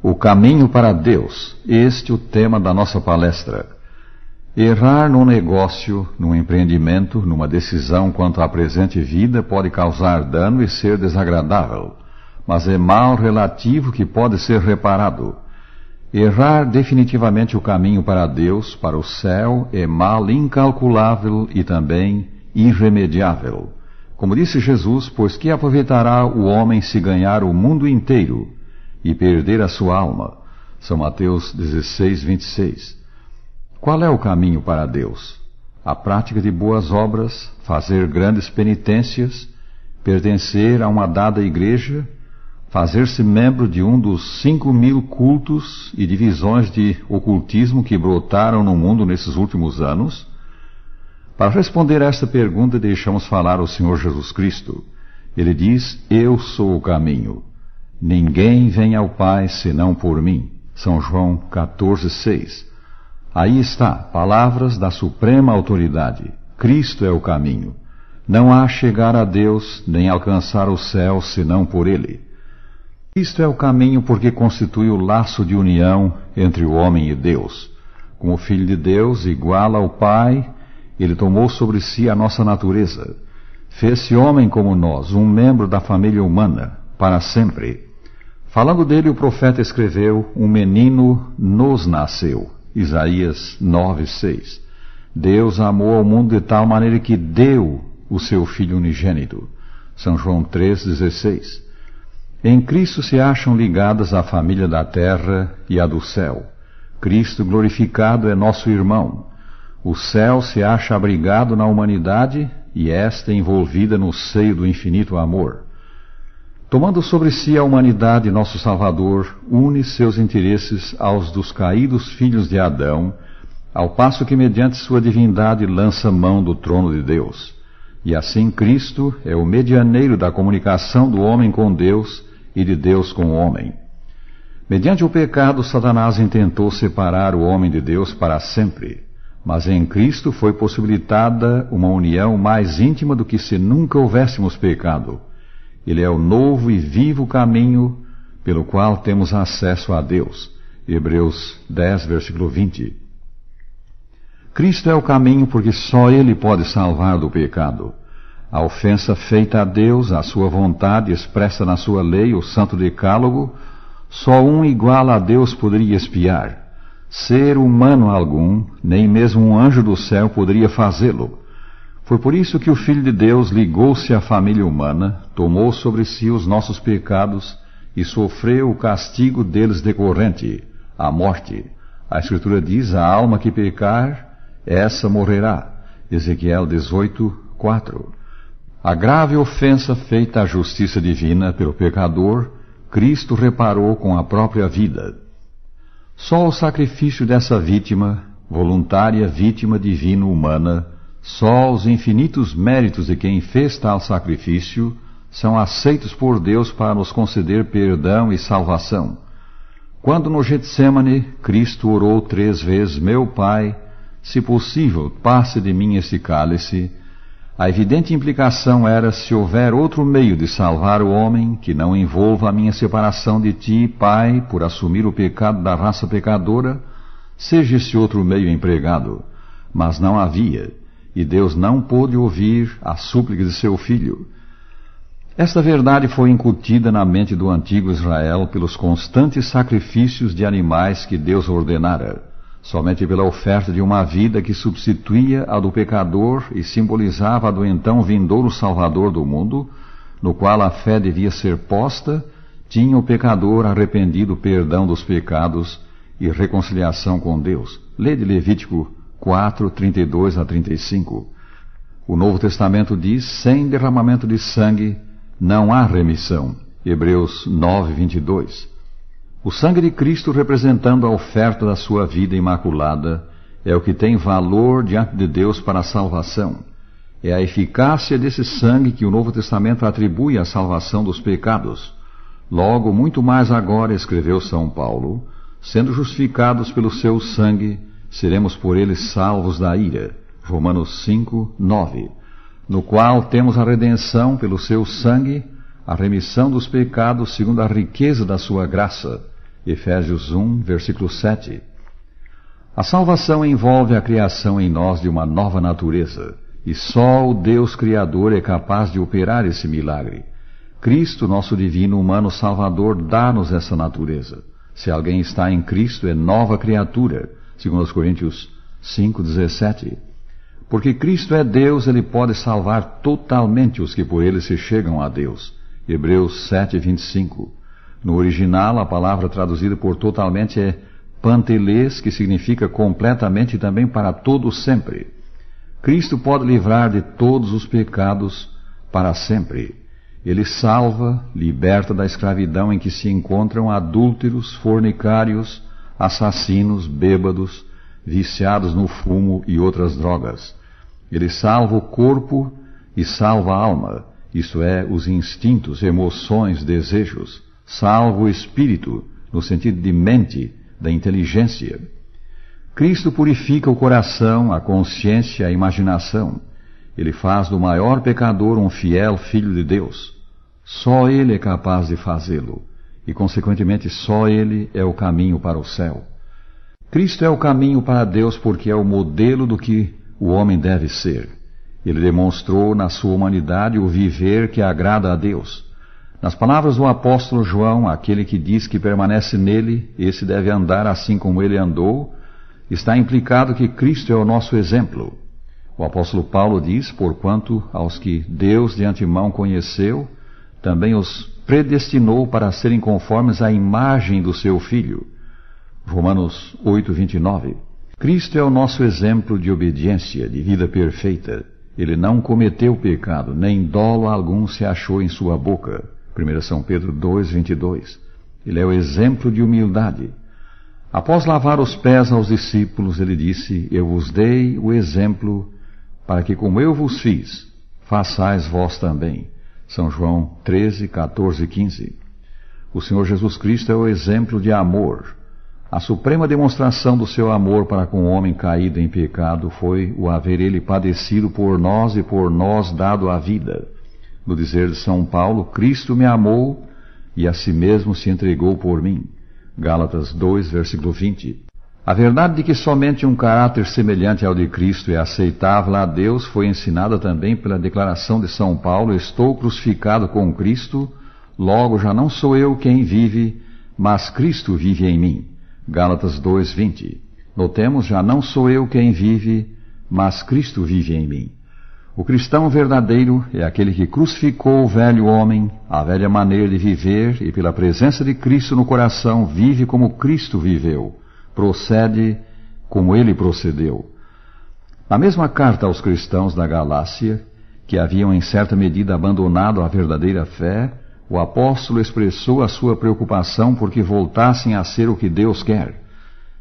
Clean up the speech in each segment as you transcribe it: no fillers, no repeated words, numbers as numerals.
O caminho para Deus, este é o tema da nossa palestra. Errar num negócio, num empreendimento, numa decisão quanto à presente vida pode causar dano e ser desagradável, mas é mal relativo que pode ser reparado. Errar definitivamente o caminho para Deus, para o céu, é mal incalculável e também irremediável. Como disse Jesus, pois que aproveitará o homem se ganhar o mundo inteiro e perder a sua alma? São Mateus 16, 26. Qual é o caminho para Deus? A prática de boas obras, fazer grandes penitências, pertencer a uma dada igreja, fazer-se membro de um dos 5.000 cultos e divisões de ocultismo que brotaram no mundo nesses últimos anos? Para responder a esta pergunta, deixamos falar o Senhor Jesus Cristo. Ele diz: Eu sou o caminho. Ninguém vem ao Pai senão por mim. São João 14, 6. Aí está, palavras da suprema autoridade. Cristo é o caminho. Não há chegar a Deus, nem alcançar o céu, senão por Ele. Cristo é o caminho porque constitui o laço de união entre o homem e Deus. Como Filho de Deus, igual ao Pai, Ele tomou sobre si a nossa natureza. Fez-se homem como nós, um membro da família humana, para sempre. Falando dele, o profeta escreveu: um menino nos nasceu. Isaías 9, 6. Deus amou ao mundo de tal maneira que deu o seu Filho unigênito. São João 3, 16. Em Cristo se acham ligadas a família da terra e a do céu. Cristo glorificado é nosso irmão. O céu se acha abrigado na humanidade e esta envolvida no seio do infinito amor. Tomando sobre si a humanidade, nosso Salvador une seus interesses aos dos caídos filhos de Adão, ao passo que mediante sua divindade lança mão do trono de Deus. E assim Cristo é o medianeiro da comunicação do homem com Deus e de Deus com o homem. Mediante o pecado, Satanás intentou separar o homem de Deus para sempre, mas em Cristo foi possibilitada uma união mais íntima do que se nunca houvéssemos pecado. Ele é o novo e vivo caminho pelo qual temos acesso a Deus. Hebreus 10, versículo 20. Cristo é o caminho porque só Ele pode salvar do pecado. A ofensa feita a Deus, a sua vontade expressa na sua lei, o Santo Decálogo, só um igual a Deus poderia expiar. Ser humano algum, nem mesmo um anjo do céu poderia fazê-lo. Foi por isso que o Filho de Deus ligou-se à família humana, tomou sobre si os nossos pecados e sofreu o castigo deles decorrente, a morte. A Escritura diz: a alma que pecar, essa morrerá. Ezequiel 18, 4. A grave ofensa feita à justiça divina pelo pecador, Cristo reparou com a própria vida. Só o sacrifício dessa vítima, voluntária vítima divino-humana, só os infinitos méritos de quem fez tal sacrifício são aceitos por Deus para nos conceder perdão e salvação. Quando no Getsêmane, Cristo orou 3 vezes: meu Pai, se possível, passe de mim esse cálice, a evidente implicação era: se houver outro meio de salvar o homem, que não envolva a minha separação de Ti, Pai, por assumir o pecado da raça pecadora, seja esse outro meio empregado. Mas não havia. E Deus não pôde ouvir a súplica de seu Filho. Esta verdade foi incutida na mente do antigo Israel pelos constantes sacrifícios de animais que Deus ordenara, somente pela oferta de uma vida que substituía a do pecador e simbolizava a do então vindouro Salvador do mundo, no qual a fé devia ser posta, tinha o pecador arrependido perdão dos pecados e reconciliação com Deus. Lê de Levítico 4, 32 a 35. O Novo Testamento diz: sem derramamento de sangue não há remissão. Hebreus 9, 22. O sangue de Cristo, representando a oferta da sua vida imaculada, é o que tem valor diante de Deus para a salvação. É a eficácia desse sangue que o Novo Testamento atribui à salvação dos pecados. Logo, muito mais agora, escreveu São Paulo, sendo justificados pelo seu sangue, seremos por ele salvos da ira. Romanos 5, 9. No qual temos a redenção pelo seu sangue, a remissão dos pecados segundo a riqueza da sua graça. Efésios 1, versículo 7. A salvação envolve a criação em nós de uma nova natureza, e só o Deus Criador é capaz de operar esse milagre. Cristo, nosso divino humano Salvador, dá-nos essa natureza. Se alguém está em Cristo, é nova criatura, segundo Coríntios 5:17. Porque Cristo é Deus, Ele pode salvar totalmente os que por Ele se chegam a Deus. Hebreus 7:25. No original, a palavra traduzida por totalmente é pantelês, que significa completamente e também para todo sempre. Cristo pode livrar de todos os pecados para sempre. Ele salva, liberta da escravidão em que se encontram adúlteros, fornicários, assassinos, bêbados, viciados no fumo e outras drogas. Ele salva o corpo e salva a alma, isto é, os instintos, emoções, desejos. Salva o espírito, no sentido de mente, da inteligência. Cristo purifica o coração, a consciência, a imaginação. Ele faz do maior pecador um fiel filho de Deus. Só Ele é capaz de fazê-lo, e consequentemente só Ele é o caminho para o céu. Cristo é o caminho para Deus porque é o modelo do que o homem deve ser. Ele demonstrou na sua humanidade o viver que agrada a Deus. Nas palavras do apóstolo João, aquele que diz que permanece nele, esse deve andar assim como ele andou, está implicado que Cristo é o nosso exemplo. O apóstolo Paulo diz, porquanto aos que Deus de antemão conheceu, também os predestinou para serem conformes à imagem do seu Filho. Romanos 8:29. Cristo é o nosso exemplo de obediência, de vida perfeita. Ele não cometeu pecado, nem dolo algum se achou em sua boca. 1 São Pedro 2:22. Ele é o exemplo de humildade. Após lavar os pés aos discípulos, ele disse, eu vos dei o exemplo para que como eu vos fiz, façais vós também. São João 13, 14 e 15. O Senhor Jesus Cristo é o exemplo de amor. A suprema demonstração do seu amor para com o homem caído em pecado foi o haver ele padecido por nós e por nós dado a vida. No dizer de São Paulo, Cristo me amou e a si mesmo se entregou por mim. Gálatas 2, versículo 20. A verdade de que somente um caráter semelhante ao de Cristo é aceitável a Deus foi ensinada também pela declaração de São Paulo, estou crucificado com Cristo, logo já não sou eu quem vive, mas Cristo vive em mim. Gálatas 2:20. Notemos, já não sou eu quem vive, mas Cristo vive em mim. O cristão verdadeiro é aquele que crucificou o velho homem, a velha maneira de viver, e pela presença de Cristo no coração vive como Cristo viveu, procede como ele procedeu. Na mesma carta aos cristãos da Galácia, que haviam em certa medida abandonado a verdadeira fé, o apóstolo expressou a sua preocupação porque voltassem a ser o que Deus quer.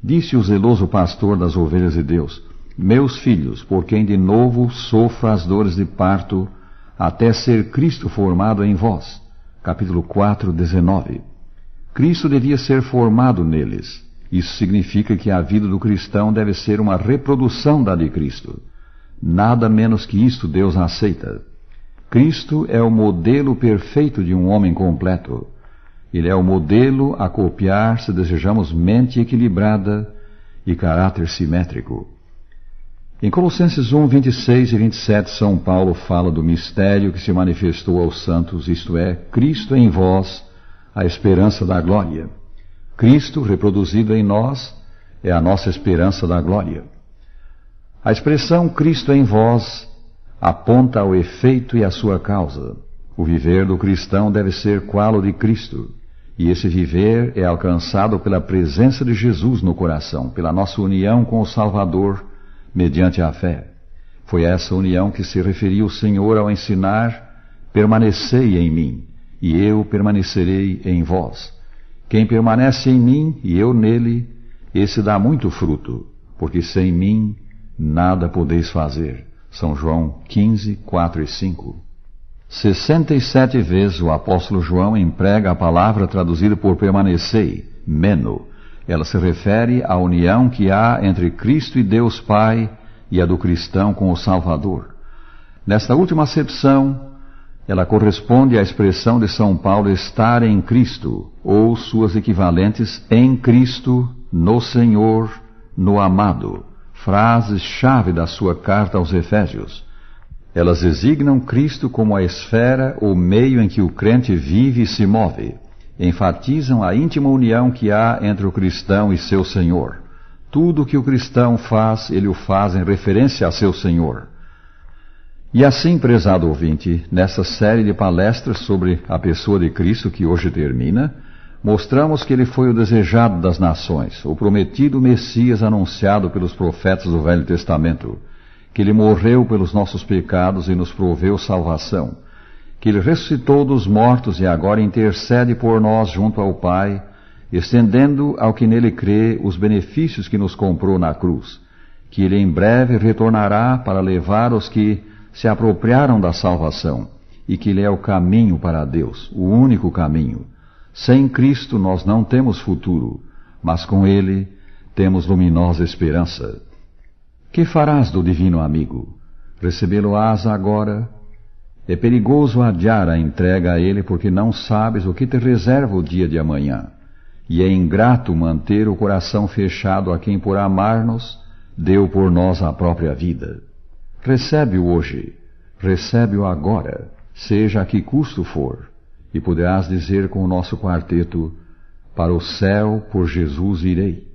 Disse o zeloso pastor das ovelhas de Deus, meus filhos, por quem de novo sofro as dores de parto, até ser Cristo formado em vós. Capítulo 4, 19. Cristo devia ser formado neles. Isso significa que a vida do cristão deve ser uma reprodução da de Cristo. Nada menos que isto Deus aceita. Cristo é o modelo perfeito de um homem completo. Ele é o modelo a copiar se desejamos mente equilibrada e caráter simétrico. Em Colossenses 1, 26 e 27, São Paulo fala do mistério que se manifestou aos santos, isto é, Cristo em vós, a esperança da glória. Cristo, reproduzido em nós, é a nossa esperança da glória. A expressão Cristo em vós aponta ao efeito e à sua causa. O viver do cristão deve ser qual o de Cristo, e esse viver é alcançado pela presença de Jesus no coração, pela nossa união com o Salvador, mediante a fé. Foi a essa união que se referiu o Senhor ao ensinar, permanecei em mim, e eu permanecerei em vós. Quem permanece em mim e eu nele, esse dá muito fruto, porque sem mim nada podeis fazer. São João 15, 4 e 5. 67 vezes o apóstolo João emprega a palavra traduzida por permanecei, meno. Ela se refere à união que há entre Cristo e Deus Pai e a do cristão com o Salvador. Nesta última acepção, Ela corresponde à expressão de São Paulo estar em Cristo, ou suas equivalentes em Cristo, no Senhor, no amado, frases-chave da sua carta aos Efésios. Elas designam Cristo como a esfera ou meio em que o crente vive e se move. Enfatizam a íntima união que há entre o cristão e seu Senhor. Tudo o que o cristão faz, ele o faz em referência a seu Senhor. E assim, prezado ouvinte, nessa série de palestras sobre a pessoa de Cristo que hoje termina, mostramos que ele foi o desejado das nações, o prometido Messias anunciado pelos profetas do Velho Testamento, que ele morreu pelos nossos pecados e nos proveu salvação, que ele ressuscitou dos mortos e agora intercede por nós junto ao Pai, estendendo ao que nele crê os benefícios que nos comprou na cruz, que ele em breve retornará para levar os que se apropriaram da salvação, e que ele é o caminho para Deus, o único caminho. Sem Cristo nós não temos futuro, mas com ele temos luminosa esperança. Que farás do divino amigo? Recebê-lo-ás agora? É perigoso adiar a entrega a ele porque não sabes o que te reserva o dia de amanhã. E é ingrato manter o coração fechado a quem, por amar-nos, deu por nós a própria vida. Recebe-o hoje, recebe-o agora, seja a que custo for, e poderás dizer com o nosso quarteto: para o céu por Jesus irei.